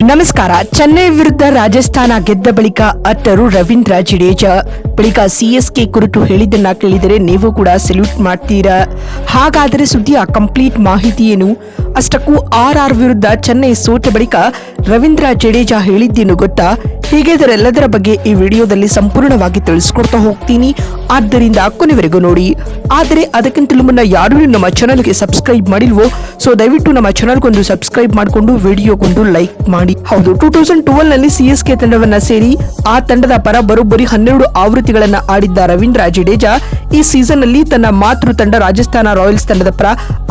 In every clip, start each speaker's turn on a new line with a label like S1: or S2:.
S1: ನಮಸ್ಕಾರ. ಚೆನ್ನೈ ವಿರುದ್ಧ ರಾಜಸ್ಥಾನ ಗೆದ್ದ ಬಳಿಕ ಅಟ್ಟರು ರವೀಂದ್ರ ಜಡೇಜಾ. ಬಳಿಕ ಸಿಎಸ್ಕೆ ಕುರಿತು ಹೇಳಿದ್ದನ್ನ ಕೇಳಿದರೆ ನೀವು ಕೂಡ ಸೆಲ್ಯೂಟ್ ಮಾಡ್ತೀರಾ. ಹಾಗಾದರೆ ಸುದ್ದಿಯ ಕಂಪ್ಲೀಟ್ ಮಾಹಿತಿ ಏನು? ಅಷ್ಟಕ್ಕೂ ಆರ್ಆರ್ ವಿರುದ್ಧ ಚೆನ್ನೈ ಸೋತ ಬಳಿಕ ರವೀಂದ್ರ ಜಡೇಜಾ ಹೇಳಿದ್ದೇನು ಗೊತ್ತಾ? ಹೀಗಿದರೆಲ್ಲದರ ಬಗ್ಗೆ ಈ ವಿಡಿಯೋದಲ್ಲಿ ಸಂಪೂರ್ಣವಾಗಿ ತಿಳಿಸ್ಕೊಡ್ತಾ ಹೋಗ್ತೀನಿ. ಆದ್ದರಿಂದ ಕೊನೆವರೆಗೂ ನೋಡಿ. ಆದರೆ ಅದಕ್ಕಿಂತಲೂ ಮುನ್ನ ಯಾರು ನಮ್ಮ ಚಾನಲ್ಗೆ ಸಬ್ಸ್ಕ್ರೈಬ್ ಮಾಡಿಲ್ವೋ, ಸೊ ದಯವಿಟ್ಟು ನಮ್ಮ ಚಾನಲ್ಗೊಂದು ಸಬ್ಸ್ಕ್ರೈಬ್ ಮಾಡಿಕೊಂಡು ವಿಡಿಯೋಗೊಂದು ಲೈಕ್ ಮಾಡಿ. ಹೌದು, 2012 ನಲ್ಲಿ ಸಿಎಸ್ಕೆ ತಂಡವನ್ನ ಸೇರಿ ಆ ತಂಡದ ಪರ ಬರೋಬ್ಬರಿ 12 ಆವೃತ್ತಿಗಳನ್ನ ಆಡಿದ್ದ ರವೀಂದ್ರ ಜಡೇಜಾ ಈ ಸೀಸನ್ ನಲ್ಲಿ ತನ್ನ ಮಾತೃ ತಂಡ ರಾಜಸ್ಥಾನ ರಾಯಲ್ಸ್ ತಂಡದ ಪರ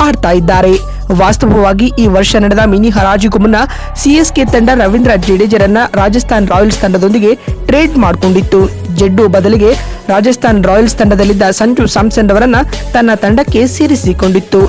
S1: ಆಡ್ತಾ ಇದ್ದಾರೆ. ವಾಸ್ತವವಾಗಿ ಈ ವರ್ಷ ನಡೆದ ಮಿನಿ ಹರಾಜಿಗೂ ಮುನ್ನ ಸಿಎಸ್ಕೆ ತಂಡ ರವೀಂದ್ರ ಜಡೇಜರನ್ನ ರಾಜಸ್ಥಾನ್ ರಾಯಲ್ಸ್ ತಂಡದೊಂದಿಗೆ ಟ್ರೇಡ್ ಮಾಡಿಕೊಂಡಿತ್ತು. ಜಡ್ಡು ಬದಲಿಗೆ ರಾಜಸ್ಥಾನ್ ರಾಯಲ್ಸ್ ತಂಡದಲ್ಲಿದ್ದ ಸಂಜು ಸ್ಯಾಮ್ಸನ್ ಅವರನ್ನ ತನ್ನ ತಂಡಕ್ಕೆ ಸೇರಿಸಿಕೊಂಡಿತ್ತು.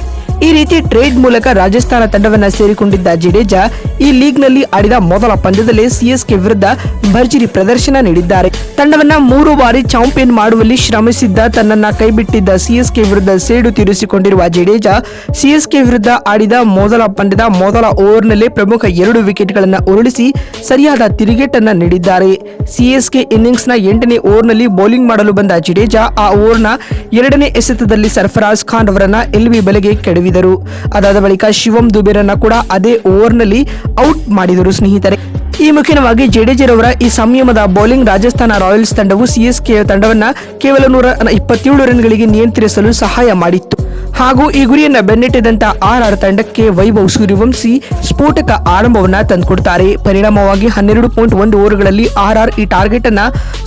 S1: ಈ ರೀತಿ ಟ್ರೇಡ್ ಮೂಲಕ ರಾಜಸ್ಥಾನ ತಂಡವನ್ನ ಸೇರಿಕೊಂಡಿದ್ದ ಜಡೇಜಾ ಈ ಲೀಗ್ ನಲ್ಲಿ ಆಡಿದ ಮೊದಲ ಪಂದ್ಯದಲ್ಲೇ ಸಿಎಸ್ಕೆ ವಿರುದ್ಧ ಭರ್ಜರಿ ಪ್ರದರ್ಶನ ನೀಡಿದ್ದಾರೆ. ತಂಡವನ್ನ 3 ಬಾರಿ ಚಾಂಪಿಯನ್ ಮಾಡುವಲ್ಲಿ ಶ್ರಮಿಸಿದ್ದ ತನ್ನನ್ನ ಕೈಬಿಟ್ಟಿದ್ದ ಸಿಎಸ್ಕೆ ವಿರುದ್ಧ ಸೇಡು ತೀರಿಸಿಕೊಂಡಿರುವ ಜಡೇಜಾ ಸಿಎಸ್ಕೆ ವಿರುದ್ಧ ಆಡಿದ ಮೊದಲ ಪಂದ್ಯದ ಮೊದಲ ಓವರ್ನಲ್ಲೇ ಪ್ರಮುಖ 2 ವಿಕೆಟ್ಗಳನ್ನ ಉರುಳಿಸಿ ಸರಿಯಾದ ತಿರುಗೇಟನ್ನ ನೀಡಿದ್ದಾರೆ. ಸಿಎಸ್ಕೆ ಇನ್ನಿಂಗ್ಸ್ನ 8ನೇ ಓವರ್ನಲ್ಲಿ ಬೌಲಿಂಗ್ ಮಾಡಲು ಬಂದ ಜಡೇಜಾ ಆ ಓವರ್ನ 2ನೇ ಎಸೆತದಲ್ಲಿ ಸರ್ಫರಾಜ್ ಖಾನ್ ಅವರನ್ನ ಎಲ್ಬಿ ಬಲೆಗೆ ಕೆಡವಿದರು. ಅದಾದ ಬಳಿಕ ಶಿವಂ ದುಬೆರನ್ನ ಕೂಡ ಅದೇ ಓವರ್ನಲ್ಲಿ ಔಟ್ ಮಾಡಿದರು ಸ್ನೇಹಿತರೆ. ಈ ಮುಖ್ಯವಾಗಿ ಜಡೇಜರವರ ಈ ಸಂಯಮದ ಬೌಲಿಂಗ್ ರಾಜಸ್ಥಾನ ರಾಯಲ್ಸ್ ತಂಡವು ಸಿಎಸ್ಕೆ ತಂಡವನ್ನ ಕೇವಲ 127 ರನ್ಗಳಿಗೆ ನಿಯಂತ್ರಿಸಲು ಸಹಾಯ ಮಾಡಿತ್ತು. ಹಾಗೂ ಈ ಗುರಿಯನ್ನ ಬೆನ್ನಟ್ಟಿದಂತ ಆರ್ಆರ್ ತಂಡಕ್ಕೆ ವೈಭವ್ ಸೂರ್ಯವಂಶಿ ಸ್ಫೋಟಕ ಆರಂಭವನ್ನ ತಂದುಕೊಡ್ತಾರೆ. ಪರಿಣಾಮವಾಗಿ 12.1 ಓವರ್ಗಳಲ್ಲಿ ಆರ್ಆರ್ ಈ ಟಾರ್ಗೆಟ್ ಅನ್ನ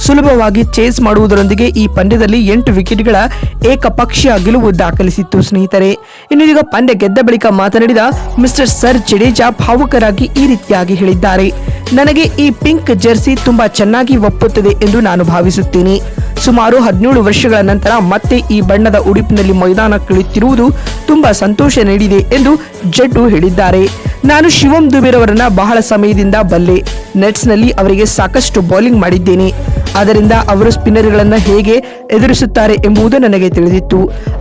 S1: ಸುಲಭವಾಗಿ ಚೇಸ್ ಮಾಡುವುದರೊಂದಿಗೆ ಈ ಪಂದ್ಯದಲ್ಲಿ 8 ವಿಕೆಟ್ಗಳ ಏಕಪಕ್ಷೀಯ ಗೆಲುವು ದಾಖಲಿಸಿತ್ತು ಸ್ನೇಹಿತರೆ. ಇನ್ನು ಈಗ ಪಂದ್ಯ ಗೆದ್ದ ಬಳಿಕ ಮಾತನಾಡಿದ ಮಿಸ್ಟರ್ ಸರ್ ಜಡೇಜಾ ಭಾವುಕರಾಗಿ ಈ ರೀತಿಯಾಗಿ ಹೇಳಿದ್ದಾರೆ. ನನಗೆ ಈ ಪಿಂಕ್ ಜೆರ್ಸಿ ತುಂಬಾ ಚೆನ್ನಾಗಿ ಒಪ್ಪುತ್ತದೆ ಎಂದು ನಾನು ಭಾವಿಸುತ್ತೇನೆ. ಸುಮಾರು 17 ವರ್ಷಗಳ ನಂತರ ಮತ್ತೆ ಈ ಬಣ್ಣದ ಉಡುಪಿನಲ್ಲಿ ಮೈದಾನಕ್ಕಿಳಿಯುತ್ತಿರುವುದು ತುಂಬಾ ಸಂತೋಷ ನೀಡಿದೆ ಎಂದು ಜಡ್ಡು ಹೇಳಿದ್ದಾರೆ. ನಾನು ಶಿವಂ ದುಬೆರವರನ್ನ ಬಹಳ ಸಮಯದಿಂದ ಬಲ್ಲೆ. ನೆಟ್ಸ್ ನಲ್ಲಿ ಅವರಿಗೆ ಸಾಕಷ್ಟು ಬೌಲಿಂಗ್ ಮಾಡಿದ್ದೇನೆ. ಆದ್ದರಿಂದ ಅವರು ಸ್ಪಿನ್ನರ್ಗಳನ್ನ ಹೇಗೆ ಎದುರಿಸುತ್ತಾರೆ ಎಂಬುದು ನನಗೆ ತಿಳಿದಿತ್ತು.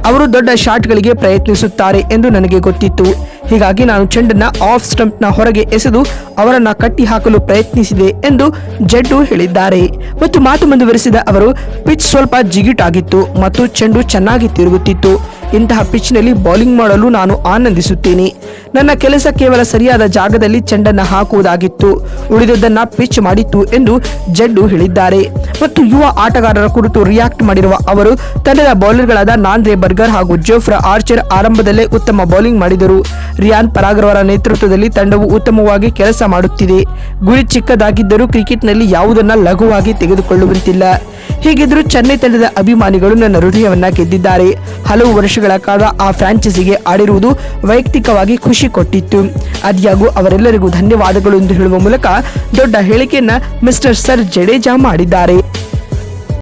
S1: ಅವರು ದೊಡ್ಡ ಶಾಟ್ಗಳಿಗೆ ಪ್ರಯತ್ನಿಸುತ್ತಾರೆ ಎಂದು ನನಗೆ ಗೊತ್ತಿತ್ತು. ಹೀಗಾಗಿ ನಾನು ಚೆಂಡನ್ನ ಆಫ್ ಸ್ಟಂಪ್ನ ಹೊರಗೆ ಎಸೆದು ಅವರನ್ನ ಕಟ್ಟಿ ಹಾಕಲು ಪ್ರಯತ್ನಿಸಿದೆ ಎಂದು ಜಡ್ಡು ಹೇಳಿದ್ದಾರೆ. ಮತ್ತು ಮಾತು ಮುಂದುವರೆಸಿದ ಅವರು, ಪಿಚ್ ಸ್ವಲ್ಪ ಜಿಗಿಟಾಗಿತ್ತು ಮತ್ತು ಚೆಂಡು ಚೆನ್ನಾಗಿ ತಿರುಗುತ್ತಿತ್ತು. ಇಂತಹ ಪಿಚ್ನಲ್ಲಿ ಬೌಲಿಂಗ್ ಮಾಡಲು ನಾನು ಆನಂದಿಸುತ್ತೇನೆ. ನನ್ನ ಕೆಲಸ ಕೇವಲ ಸರಿಯಾದ ಜಾಗದಲ್ಲಿ ಚೆಂಡನ್ನ ಹಾಕುವುದಾಗಿತ್ತು. ಉಳಿದುದನ್ನ ಪಿಚ್ ಮಾಡಿತ್ತು ಎಂದು ಜಡ್ಡು ಹೇಳಿದ್ದಾರೆ. ಮತ್ತು ಯುವ ಆಟಗಾರರ ಕುರಿತು ರಿಯಾಕ್ಟ್ ಮಾಡಿರುವ ಅವರು, ತಂಡದ ಬೌಲರ್ಗಳಾದ ನಾಂದ್ರೆ ಬರ್ಗರ್ ಹಾಗೂ ಜೋಫ್ರಾ ಆರ್ಚರ್ ಆರಂಭದಲ್ಲೇ ಉತ್ತಮ ಬೌಲಿಂಗ್ ಮಾಡಿದರು. ರಿಯಾನ್ ಪರಾಗ್ ಅವರ ನೇತೃತ್ವದಲ್ಲಿ ತಂಡವು ಉತ್ತಮವಾಗಿ ಕೆಲಸ ಮಾಡುತ್ತಿದೆ. ಗುರಿ ಚಿಕ್ಕದಾಗಿದ್ದರೂ ಕ್ರಿಕೆಟ್ನಲ್ಲಿ ಯಾವುದನ್ನ ಲಘುವಾಗಿ ತೆಗೆದುಕೊಳ್ಳುವಂತಿಲ್ಲ. ಹೀಗಿದ್ರೂ ಚೆನ್ನೈ ತಂಡದ ಅಭಿಮಾನಿಗಳು ನನ್ನ ಹೃದಯವನ್ನ ಗೆದ್ದಿದ್ದಾರೆ. ಹಲವು ವರ್ಷಗಳ ಕಾಲ ಆ ಫ್ರಾಂಚೈಸಿಗೆ ಆಡಿರುವುದು ವೈಯಕ್ತಿಕವಾಗಿ ಖುಷಿ ಕೊಟ್ಟಿತ್ತು. ಆದ್ಯಾಗೂ ಅವರೆಲ್ಲರಿಗೂ ಧನ್ಯವಾದಗಳು ಎಂದು ಹೇಳುವ ಮೂಲಕ ದೊಡ್ಡ ಹೇಳಿಕೆಯನ್ನ ಮಿಸ್ಟರ್ ಸರ್ ಜಡೇಜಾ ಮಾಡಿದ್ದಾರೆ.